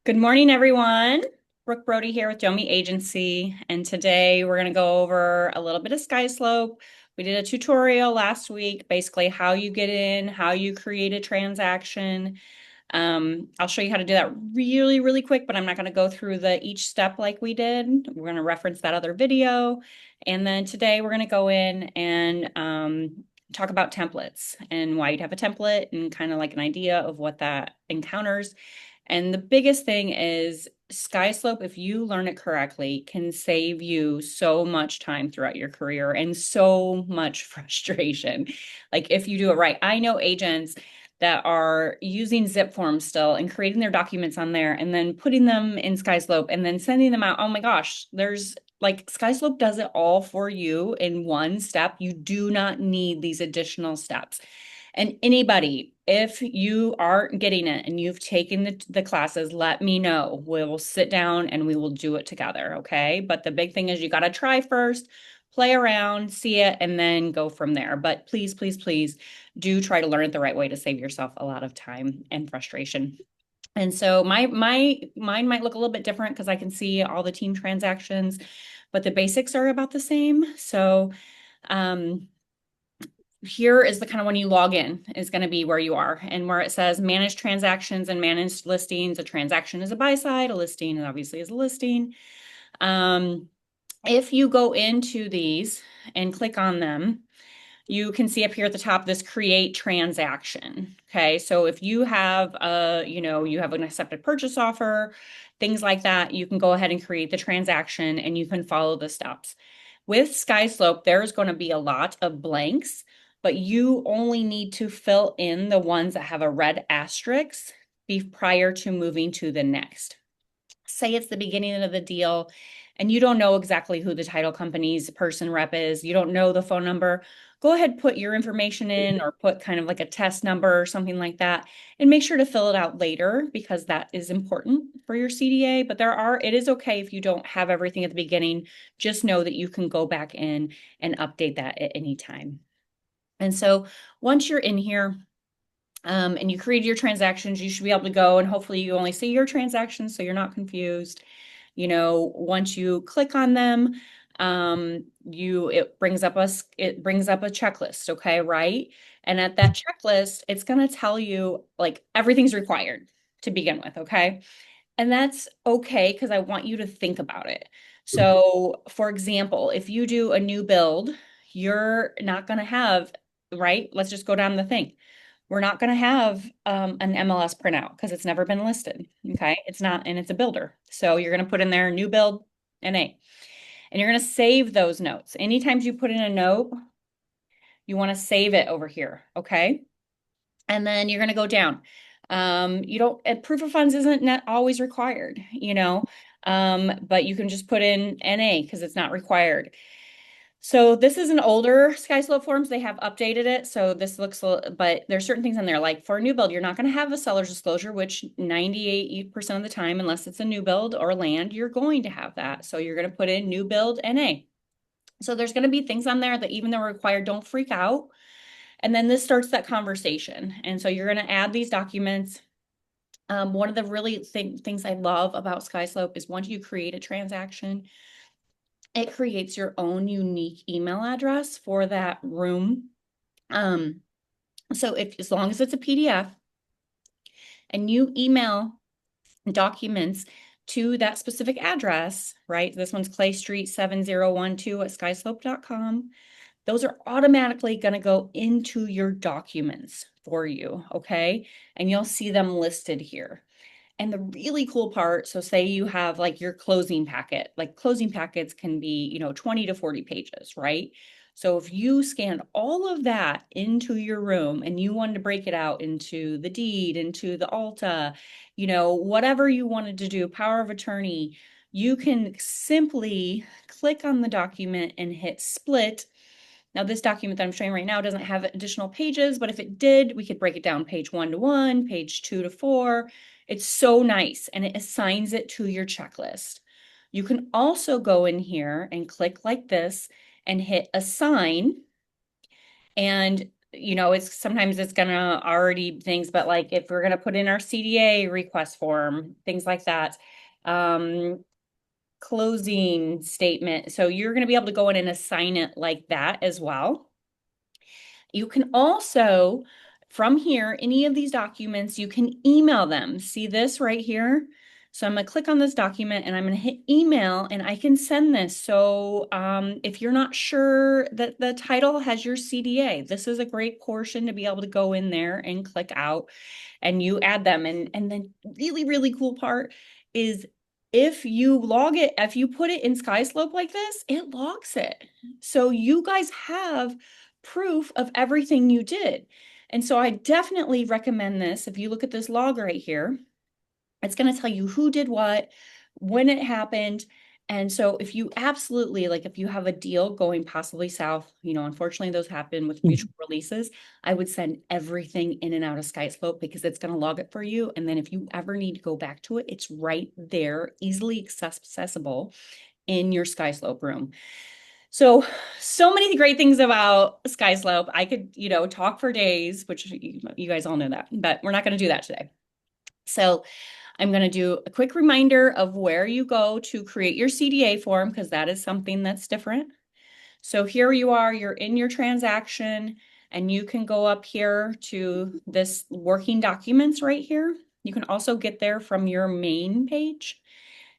Good morning, everyone. Brooke Brody here with Domi Agency, and today we're going to go over a little bit of Skyslope. We did a tutorial last week, basically how you get in, how you create a transaction. I'll show you how to do that really, really quick, but I'm not going to go through the each step like we did. We're going to reference that other video. And then today we're going to go in and talk about templates and why you'd have a template and kind of like an idea of what that encounters. And the biggest thing is Skyslope, if you learn it correctly, can save you so much time throughout your career and so much frustration. Like if you do it right. I know agents that are using zip forms still and creating their documents on there and then putting them in Skyslope and then sending them out. Oh my gosh, there's like Skyslope does it all for you in one step. You do not need these additional steps. And anybody, if you aren't getting it and you've taken the classes, let me know. We'll sit down and we will do it together. Okay. But the big thing is you got to try first, play around, see it, and then go from there. But please, please, please do try to learn it the right way to save yourself a lot of time and frustration. And so mine might look a little bit different because I can see all the team transactions, but the basics are about the same. So um, here is the kind of when you log in is going to be where you are and where it says manage transactions and manage listings. A transaction is a buy side, a listing obviously is a listing. If you go into these and click on them, you can see up here at the top this create transaction. Okay, so if you have you have an accepted purchase offer, things like that, you can go ahead and create the transaction and you can follow the steps. With Skyslope, there's going to be a lot of blanks, but you only need to fill in the ones that have a red asterisk prior to moving to the next. Say it's the beginning of the deal and you don't know exactly who the title company's person rep is, you don't know the phone number, go ahead, put your information in or put kind of like a test number or something like that and make sure to fill it out later because that is important for your CDA. But it is okay if you don't have everything at the beginning. Just know that you can go back in and update that at any time. And so once you're in here, and you create your transactions, you should be able to go and hopefully you only see your transactions so you're not confused. Once you click on them, it brings up a checklist, okay, right? And at that checklist, it's going to tell you like everything's required to begin with, okay? And that's okay because I want you to think about it. So, for example, if you do a new build, you're not going to have, right? Let's just go down the thing. We're not going to have an MLS printout because it's never been listed. Okay. It's not, and it's a builder. So you're going to put in there new build NA, and you're going to save those notes. Anytime you put in a note, you want to save it over here. Okay. And then you're going to go down. You don't, proof of funds isn't not always required, but you can just put in NA because it's not required. So this is an older Skyslope forms. They have updated it. So this looks, but there's certain things in there. Like for a new build, you're not going to have a seller's disclosure, which 98% of the time, unless it's a new build or land, you're going to have that. So you're going to put in new build NA. So there's going to be things on there that even though required, don't freak out. And then this starts that conversation. And so you're going to add these documents. One of the really things I love about Skyslope is once you create a transaction, it creates your own unique email address for that room. So as long as it's a PDF and you email documents to that specific address, right? This one's Clay Street 7012 at skyslope.com. Those are automatically going to go into your documents for you, okay? And you'll see them listed here. And the really cool part, so say you have like your closing packet, like closing packets can be, 20 to 40 pages, right? So if you scanned all of that into your room and you wanted to break it out into the deed, into the ALTA, whatever you wanted to do, power of attorney, you can simply click on the document and hit split. Now, this document that I'm showing right now doesn't have additional pages, but if it did, we could break it down page 1 to 1, page 2 to 4. It's so nice, and it assigns it to your checklist. You can also go in here and click like this and hit assign, and it's sometimes it's gonna already things, but like if we're gonna put in our CDA request form, things like that, um, closing statement. So you're gonna be able to go in and assign it like that as well. You can also, from here, any of these documents, you can email them. See this right here? So I'm going to click on this document and I'm going to hit email and I can send this. So if you're not sure that the title has your CDA, this is a great portion to be able to go in there and click out and you add them. And then really, really cool part is if you log it, if you put it in Skyslope like this, it logs it. So you guys have proof of everything you did. And so I definitely recommend this. If you look at this log right here, it's going to tell you who did what, when it happened. And so if you absolutely, like if you have a deal going possibly south, unfortunately those happen with mutual releases, I would send everything in and out of Skyslope because it's going to log it for you. And then if you ever need to go back to it, it's right there, easily accessible in your Skyslope room. So many great things about Skyslope. I could, talk for days, which you guys all know that, but we're not going to do that today. So I'm going to do a quick reminder of where you go to create your CDA form because that is something that's different. So here you are, you're in your transaction and you can go up here to this working documents right here. You can also get there from your main page.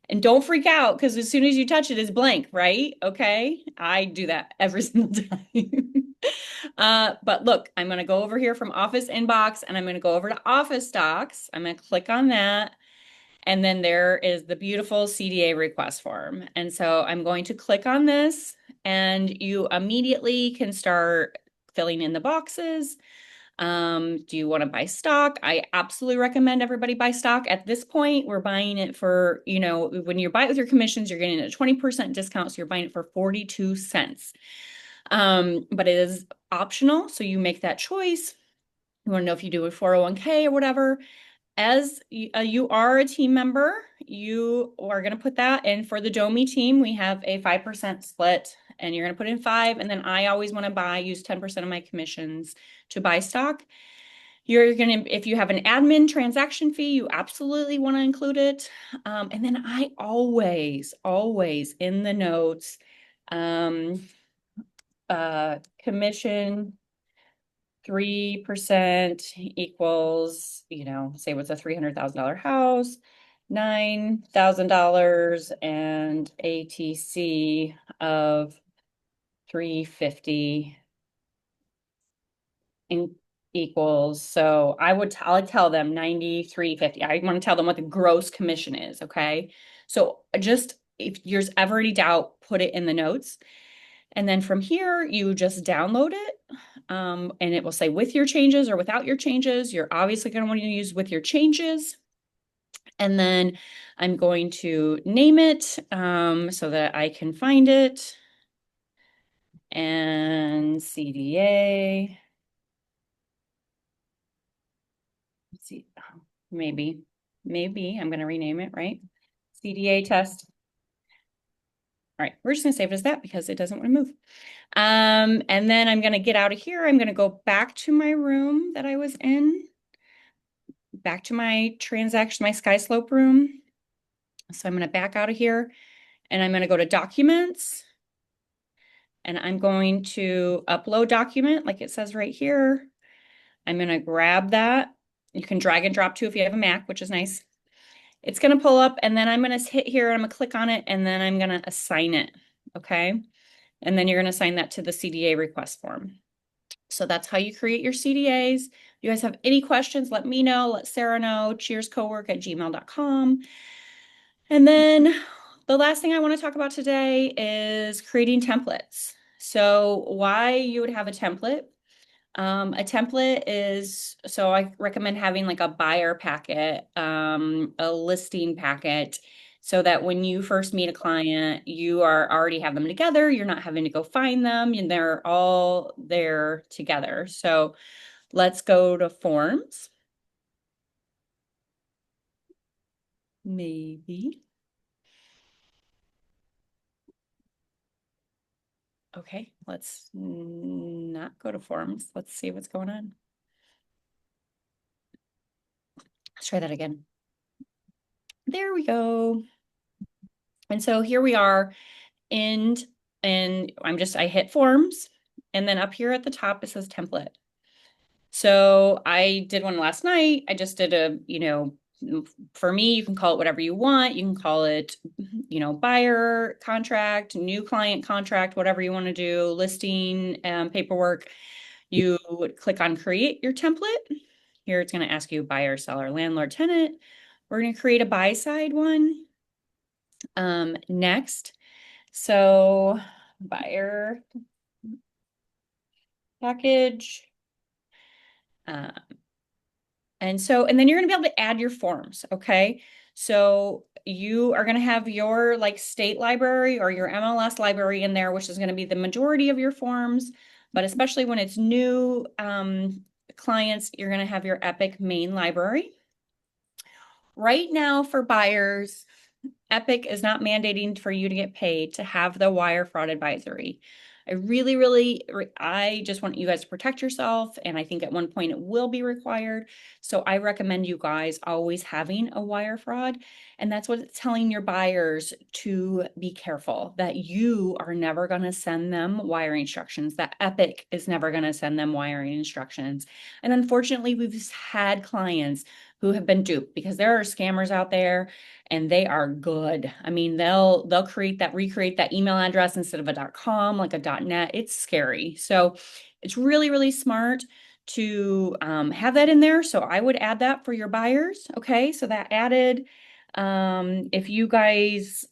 And don't freak out because as soon as you touch it, it's blank, right? Okay. I do that every single time. But look, I'm going to go over here from Office Inbox and I'm going to go over to Office Docs. I'm going to click on that. And then there is the beautiful CDA request form. And so I'm going to click on this and you immediately can start filling in the boxes. Do you want to buy stock? I absolutely recommend everybody buy stock. At this point, we're buying it for, when you buy it with your commissions, you're getting a 20% discount. So you're buying it for 42 cents. But it is optional. So you make that choice. You want to know if you do a 401k or whatever. As you are a team member, you are going to put that in for the Domi team. We have a 5% split and you're going to put in 5. And then I always want to use 10% of my commissions to buy stock. You're going to, if you have an admin transaction fee, you absolutely want to include it. And then I always in the notes, commission 3% equals, say what's a $300,000 house, $9,000 and ATC of 350 equals. So I'll tell them 93.50. I want to tell them what the gross commission is. Okay. So just if there's ever any doubt, put it in the notes. And then from here, you just download it. And it will say with your changes or without your changes. You're obviously going to want to use with your changes. And then I'm going to name it so that I can find it. And CDA. Let's see, maybe I'm going to rename it, right? CDA test. All right, we're just going to save it as that because it doesn't want to move. And then I'm going to get out of here. I'm going to go back to my room that I was in, back to my transaction, my Skyslope room. So I'm going to back out of here and I'm going to go to documents and I'm going to upload document like it says right here. I'm going to grab that. You can drag and drop too if you have a Mac, which is nice. It's going to pull up and then I'm going to hit here and I'm going to click on it and then I'm going to assign it. Okay. And then you're going to assign that to the CDA request form. So that's how you create your CDAs. If you guys have any questions, let me know. Let Sarah know. cheerscowork@gmail.com. And then the last thing I want to talk about today is creating templates. So why you would have a template. A template is, so I recommend having like a buyer packet, a listing packet, so that when you first meet a client, you already have them together. You're not having to go find them and they're all there together. So let's go to forms. Maybe. Okay, let's not go to forms. Let's see what's going on. Let's try that again. There we go. And so here we are and I hit forms, and then up here at the top it says template. So I did one last night. I just did for me, you can call it whatever you want. You can call it, buyer contract, new client contract, whatever you want to do, listing, paperwork. You would click on create your template. Here it's going to ask you buyer, seller, landlord, tenant. We're going to create a buy side one. Next. So buyer package. Uh, and then you're going to be able to add your forms. Okay. So you are going to have your like state library or your MLS library in there, which is going to be the majority of your forms. But especially when it's new clients, you're going to have your Epic main library. Right now for buyers, Epic is not mandating for you to get paid to have the wire fraud advisory. I just want you guys to protect yourself. And I think at one point it will be required. So I recommend you guys always having a wire fraud. And that's what it's telling your buyers to be careful that you are never going to send them wiring instructions, that Epic is never going to send them wiring instructions. And unfortunately, we've had clients who have been duped because there are scammers out there and they are good. I mean, they'll recreate that email address instead of a .com, like a .net. It's scary. So it's really, really smart to have that in there. So I would add that for your buyers. Okay, so that added. If you guys,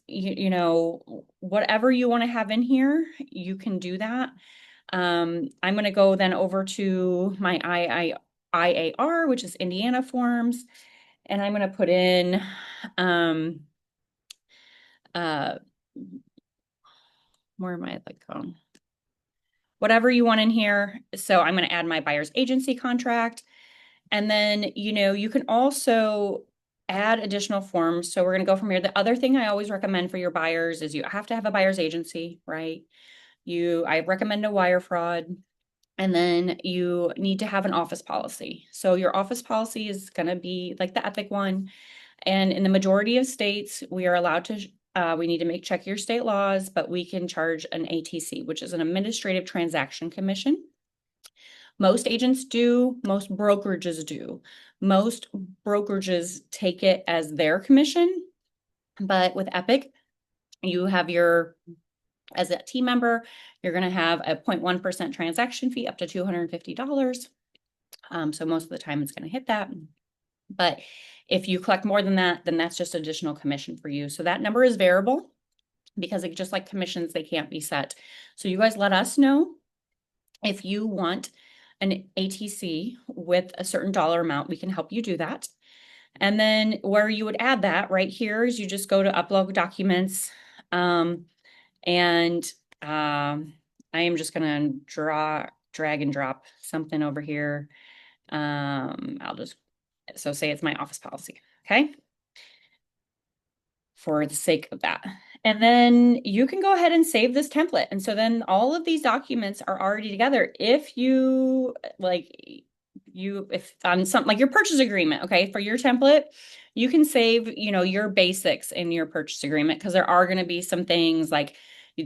whatever you want to have in here, you can do that. I'm going to go then over to my IAR, which is Indiana forms. And I'm going to put in, uh, where am I like going? Whatever you want in here. So I'm going to add my buyer's agency contract. And then, you can also add additional forms. So we're going to go from here. The other thing I always recommend for your buyers is you have to have a buyer's agency, right? I recommend a wire fraud. And then you need to have an office policy. So your office policy is going to be like the Epic one. And in the majority of states, we are allowed to, we need to check your state laws, but we can charge an ATC, which is an administrative transaction commission. Most agents do, most brokerages do. Most brokerages take it as their commission, but with Epic, you have as a team member, you're going to have a 0.1% transaction fee up to $250. So most of the time it's going to hit that. But if you collect more than that, then that's just additional commission for you. So that number is variable because just like commissions, they can't be set. So you guys let us know if you want an ATC with a certain dollar amount, we can help you do that. And then where you would add that right here is you just go to upload documents. I am just going to drag and drop something over here. So say it's my office policy, okay? For the sake of that. And then you can go ahead and save this template. And so then all of these documents are already together. If if on something like your purchase agreement, okay, for your template, you can save, your basics in your purchase agreement because there are going to be some things like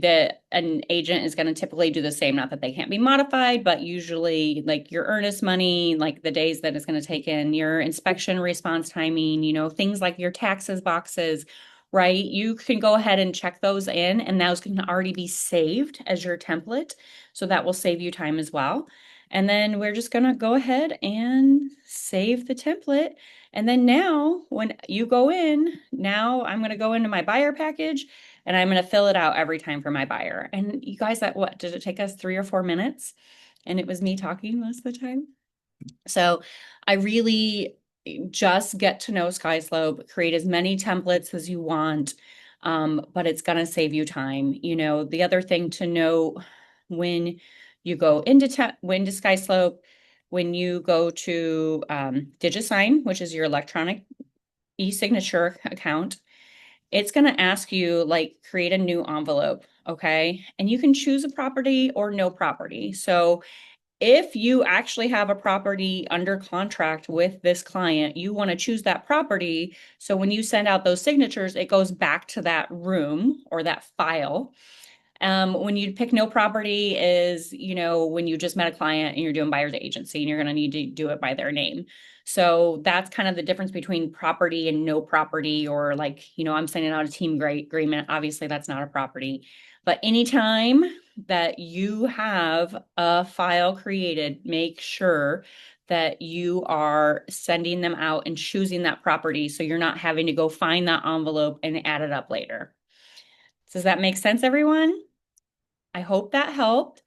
that an agent is going to typically do the same. Not that they can't be modified, but usually like your earnest money, like the days that it's going to take in, your inspection response timing, things like your taxes boxes, right? You can go ahead and check those in, and those can already be saved as your template. So that will save you time as well. And then we're just going to go ahead and save the template. And then now when you go in, now I'm going to go into my buyer package and I'm going to fill it out every time for my buyer. And you guys, what did it take us 3 or 4 minutes? And it was me talking most of the time. So I really just get to know Skyslope, create as many templates as you want, but it's going to save you time. The other thing to know when you go into Skyslope, when you go to DigiSign, which is your electronic e-signature account, it's going to ask you like create a new envelope. okay? And you can choose a property or no property. So if you actually have a property under contract with this client, you want to choose that property. So when you send out those signatures, it goes back to that room or that file. When you pick no property is, when you just met a client and you're doing buyer's agency and you're going to need to do it by their name. So that's kind of the difference between property and no property, or like, I'm sending out a team agreement. Obviously, that's not a property. But anytime that you have a file created, make sure that you are sending them out and choosing that property so you're not having to go find that envelope and add it up later. Does that make sense, everyone? I hope that helped.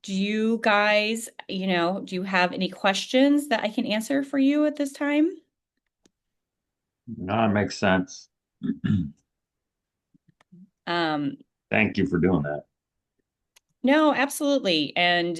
Do you guys, do you have any questions that I can answer for you at this time? No, it makes sense. Um, Thank you for doing that. no, absolutely. And,